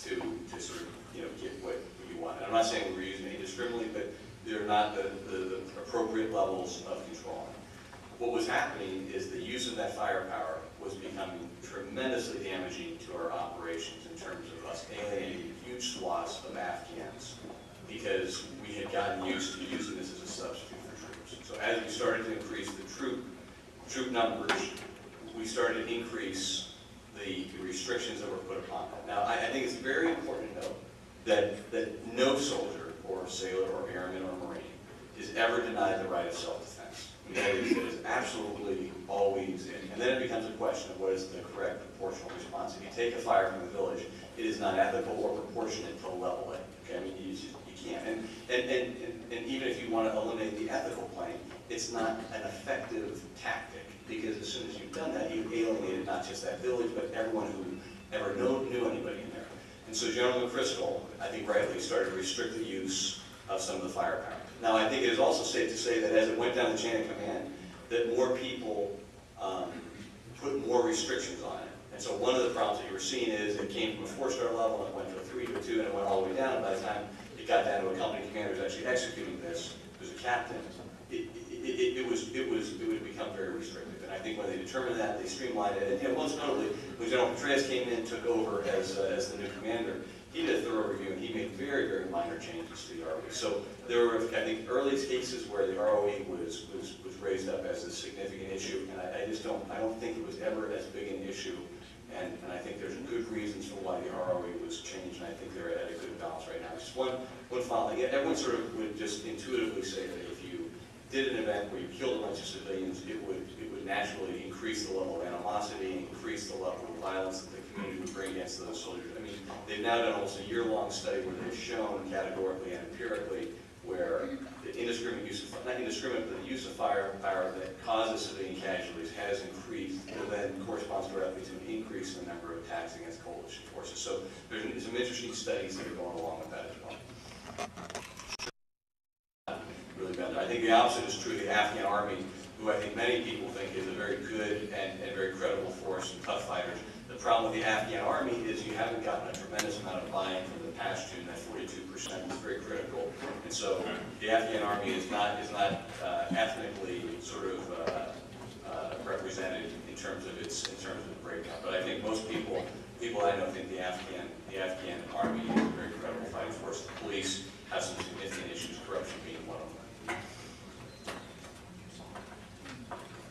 to sort of get what you want. And I'm not saying we're using it indiscriminately, but they're not the appropriate levels of control. What was happening is the use of that firepower was becoming tremendously damaging to our operations in terms of us alienating huge swaths of Afghans because we had gotten used to using this as a substitute for troops. So as we started to increase the troop numbers, we started to increase the restrictions that were put upon them. Now, I think it's very important to note that no soldier or sailor or airman or Marine is ever denied the right of self-defense. That is absolutely always, and then it becomes a question of what is the correct proportional response. If you take a fire from the village, it is not ethical or proportionate to level it. Okay, I mean, you can't. And even if you want to eliminate the ethical plane, it's not an effective tactic, because as soon as you've done that, you've alienated not just that village, but everyone who ever knew anybody in there. And so General McChrystal, I think rightly, started to restrict the use of some of the firepower. Now, I think it is also safe to say that as it went down the chain of command, that more people put more restrictions on it. And so one of the problems that you were seeing is it came from a 4-star level, and it went to a 3 to a 2, and it went all the way down. And by the time it got down to a company commander who was actually executing this, who was a captain, it would become very restrictive. And I think when they determined that, they streamlined it. And most notably, when General Petraeus came in and took over as the new commander, he did a thorough review, and he made very, very minor changes to the ROE. So there were, I think, early cases where the ROE was raised up as a significant issue, and I don't think it was ever as big an issue. And I think there's good reasons for why the ROE was changed, and I think they're at a good balance right now. Just one final thing. Everyone sort of would just intuitively say that if you did an event where you killed a bunch of civilians, it would naturally increase the level of animosity, increase the level of violence that the community would bring against those soldiers. I mean, they've now done almost a year-long study where they've shown categorically and empirically where the indiscriminate use of, not indiscriminate, but the use of firepower that causes civilian casualties has increased, and then corresponds directly to an increase in the number of attacks against coalition forces. So there's some interesting studies that are going along with that as well. Really bad. I think the opposite is true of the Afghan army, who I think many people think is a very good and very credible force and tough fighters. The problem with the Afghan army is you haven't gotten a tremendous amount of buy-in from the Pashtun. That 42% is very critical, and so the Afghan army is not ethnically sort of represented in terms of the breakdown. But I think most people I know think the Afghan army is a very credible fighting force. The police have some significant issues, corruption being one of them.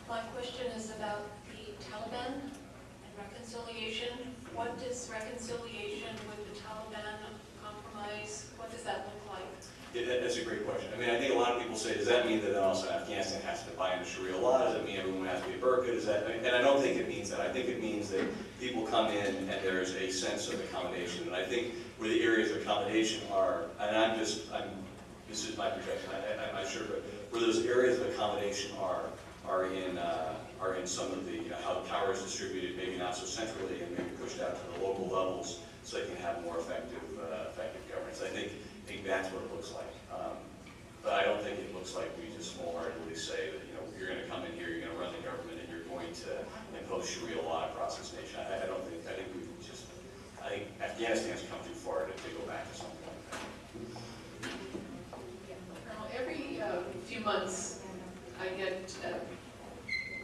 My question is about the Taliban and reconciliation. What does reconciliation with the Taliban compromise, what does that look like? Yeah, that's a great question. I mean, I think a lot of people say, does that mean that then also Afghanistan has to buy into Sharia law? Does that mean everyone has to be a burqa? And I don't think it means that. I think it means that people come in and there's a sense of accommodation. And I think where the areas of accommodation are, and this is my projection, I'm not sure, but where those areas of accommodation are in some of the, how the power is distributed, maybe not so centrally, and maybe pushed out to the local levels so they can have more effective governance. I think that's what it looks like. But I don't think it looks like we just wholeheartedly say that, you're going to come in here, you're going to run the government, and you're going to impose Sharia law across this nation. I think Afghanistan's come too far to go back to something like that. Well, every few months, I get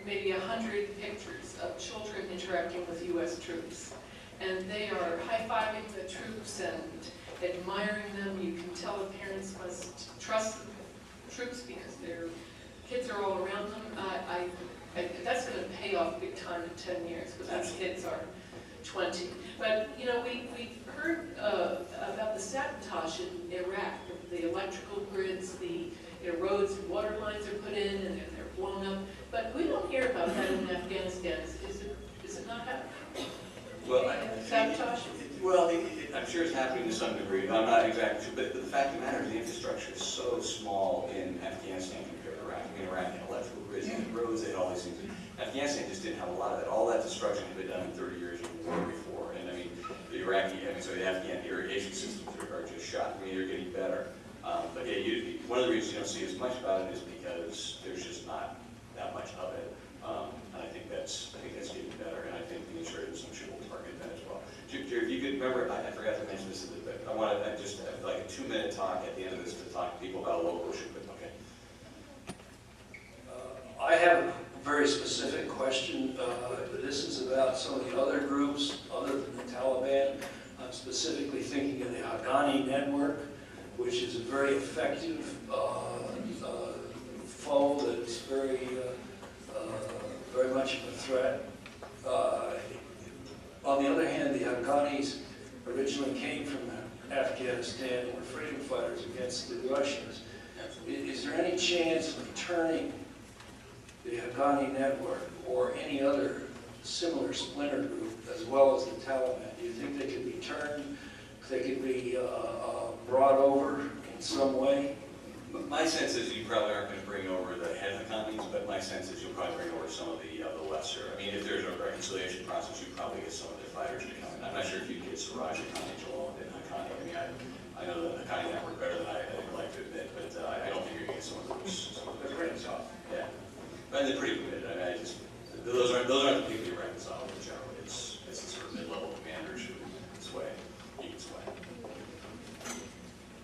maybe 100 pictures of children interacting with U.S. troops. And they are high-fiving the troops and admiring them. You can tell the parents must trust the troops because their kids are all around them. That's going to pay off big time in 10 years because those kids are 20. But, we've heard about the sabotage in Iraq, the electrical grids, the roads and water lines are put in and they're blown up. But we don't hear about that in Afghanistan. Is it not happening? Well, sabotage? I'm sure it's happening to some degree. I'm not exactly sure, but the fact of the matter is the infrastructure is so small in Afghanistan compared to Iraq. I mean, Iraq had electrical grids, they had roads, they had all these things. Afghanistan just didn't have a lot of that. All that destruction had been done in 30 years of war before. And I mean, the Afghan irrigation systems are just shot. I mean, they're getting better. But yeah, one of the reasons you don't see as much about it is because there's just not that much of it. And I think that's getting better. And I think the insurgents, I'm sure, will target that as well. Jerry, if you could remember, I forgot to mention this, but I want to just have like a 2-minute talk at the end of this to talk to people about local issue, but okay. I have a very specific question. This is about some of the other groups other than the Taliban. I'm specifically thinking of the Afghani network, which is a very effective foe that's very much of a threat. On the other hand, the Afghanis originally came from Afghanistan and were freedom fighters against the Russians. Is there any chance of turning the Afghani network or any other similar splinter group, as well as the Taliban? Do you think they could be turned, they could be brought over in some way? My sense is you probably aren't going to bring over the head Haqqanis, but my sense is you'll probably bring over some of the lesser. I mean, if there's a reconciliation process, you'd probably get some of the fighters to come in. I'm not sure if you'd get Siraj Haqqani, Jalal, and Haqqani. I mean, I know the Haqqani network better than I'd like to admit, but I don't think you're going to get some of those. They're pretty tough. Yeah, but they're pretty committed. I mean, those aren't the people you reconcile with generally. It's the sort of mid-level commanders who sway, you can sway.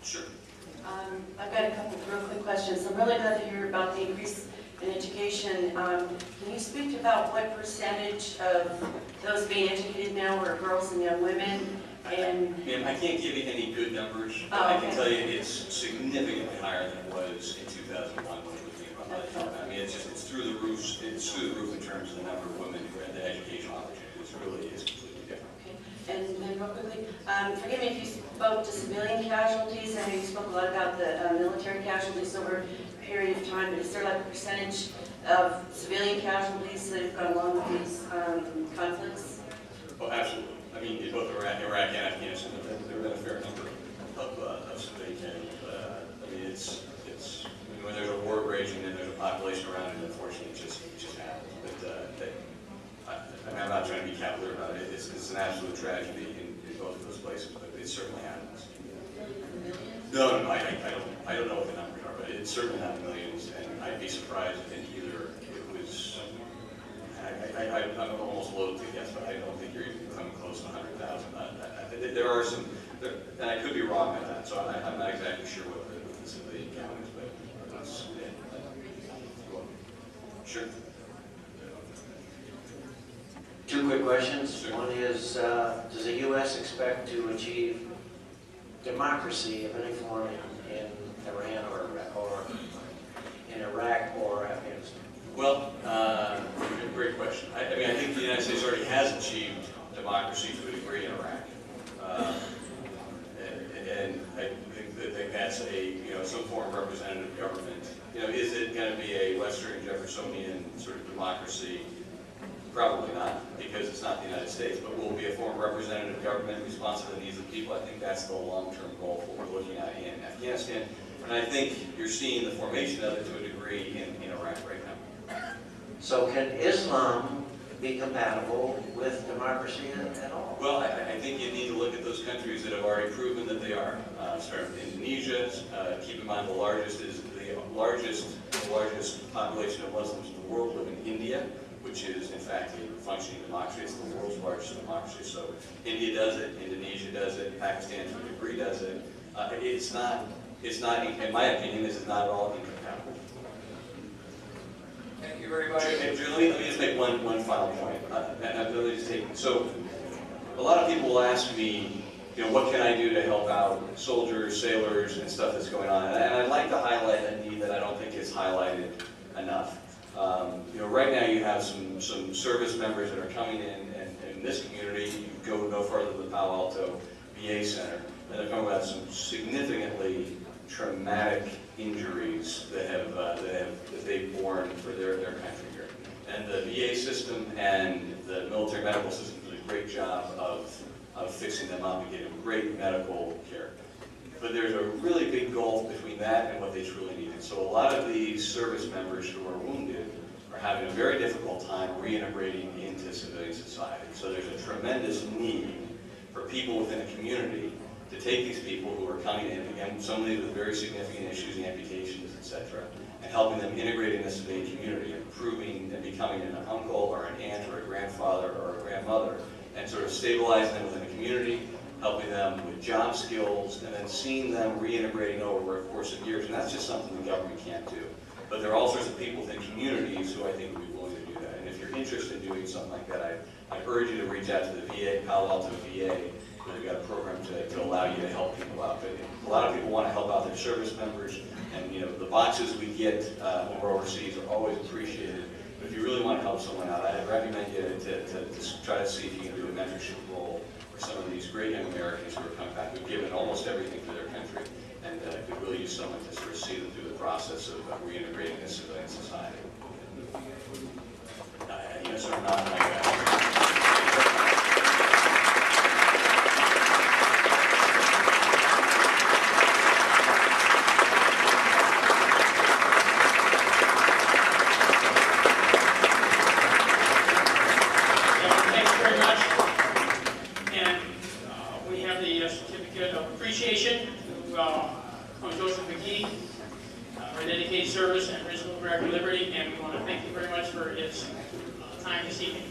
Sure. I've got a couple of real quick questions. I'm really glad to hear about the increase in education. Can you speak about what percentage of those being educated now are girls and young women? And I can't give you any good numbers, but I can tell you it's significantly higher than it was in 2001 when it was being run by the Taliban. I mean, it's through the roof. It's through the roof in terms of the number of women who had the educational opportunities. It really is completely different. okay. And then real quickly, forgive me if you spoke to civilian casualties. I know you spoke a lot about the military casualties over a period of time, but is there like a percentage of civilian casualties that have gone along with these conflicts? Oh, absolutely. I mean, in both Iraq and Afghanistan, there have been a fair number of civilian casualties. I mean, it's when there's a war raging and there's a population around it, unfortunately, it just happens. But I mean, I'm not trying to be cavalier about it. It's an absolute tragedy in both of those places, but it certainly happens. No, I don't know what the numbers are, but it's certainly not millions, and I'd be surprised if in either it was. I'm almost loath to guess, but I don't think you're even coming close to 100,000. There are some, and I could be wrong on that, so I'm not exactly sure what the civilian count is, but that's it. Sure. Two quick questions. Sure. One is, does the U.S. expect to achieve democracy of any form in Iran or in Iraq or Afghanistan? Well, great question. I mean, I think the United States already has achieved democracy to a degree in Iraq, and I think that's some form of representative government. Is it going to be a Western Jeffersonian sort of democracy? Probably not, because it's not the United States, but will be a form of representative government responsive to the needs of the people. I think that's the long-term goal for what we're looking at in Afghanistan, and I think you're seeing the formation of it to a degree in Iraq right now. So can Islam be compatible with democracy at all? Well, I think you need to look at those countries that have already proven that they are. Start with Indonesia. Keep in mind the largest population of Muslims in the world live in India, which is in fact a functioning democracy. It's the world's largest democracy. So India does it, Indonesia does it, Pakistan to a degree does it. It's not, in my opinion, this is not at all incompatible. Thank you very much. Let me just make one final point. So a lot of people will ask me, what can I do to help out soldiers, sailors, and stuff that's going on? And I'd like to highlight a need that I don't think is highlighted enough. Right now you have some service members that are coming in, and in this community, you go no further than the Palo Alto VA Center, and they're coming about some significantly traumatic injuries that they've borne for their country here. And the VA system and the military medical system do a great job of fixing them up and getting great medical care. But there's a really big gulf between that and what they truly needed. So a lot of these service members who are wounded are having a very difficult time reintegrating into civilian society. So there's a tremendous need for people within a community to take these people who are coming in, again, some of these with very significant issues, amputations, etc., and helping them integrate in the civilian community, improving and becoming an uncle or an aunt or a grandfather or a grandmother, and sort of stabilizing them within the community, helping them with job skills, and then seeing them reintegrating over a course of years. And that's just something the government can't do. But there are all sorts of people within communities who I think would be willing to do that. And if you're interested in doing something like that, I urge you to reach out to the VA, Palo Alto VA. They've got a program to allow you to help people out. But a lot of people want to help out their service members, and the boxes we get when we're overseas are always appreciated. But if you really want to help someone out, I'd recommend you to try to see if you can do a mentorship role for some of these great young Americans who are coming back, who've given almost everything to their country, and could really use someone to sort of see them through the process of reintegrating in civilian society. Yes or not? Thanks very much. And we have the certificate of appreciation from Joseph McGee for dedicated service and original American liberty, and we want to thank you very much for his time this evening.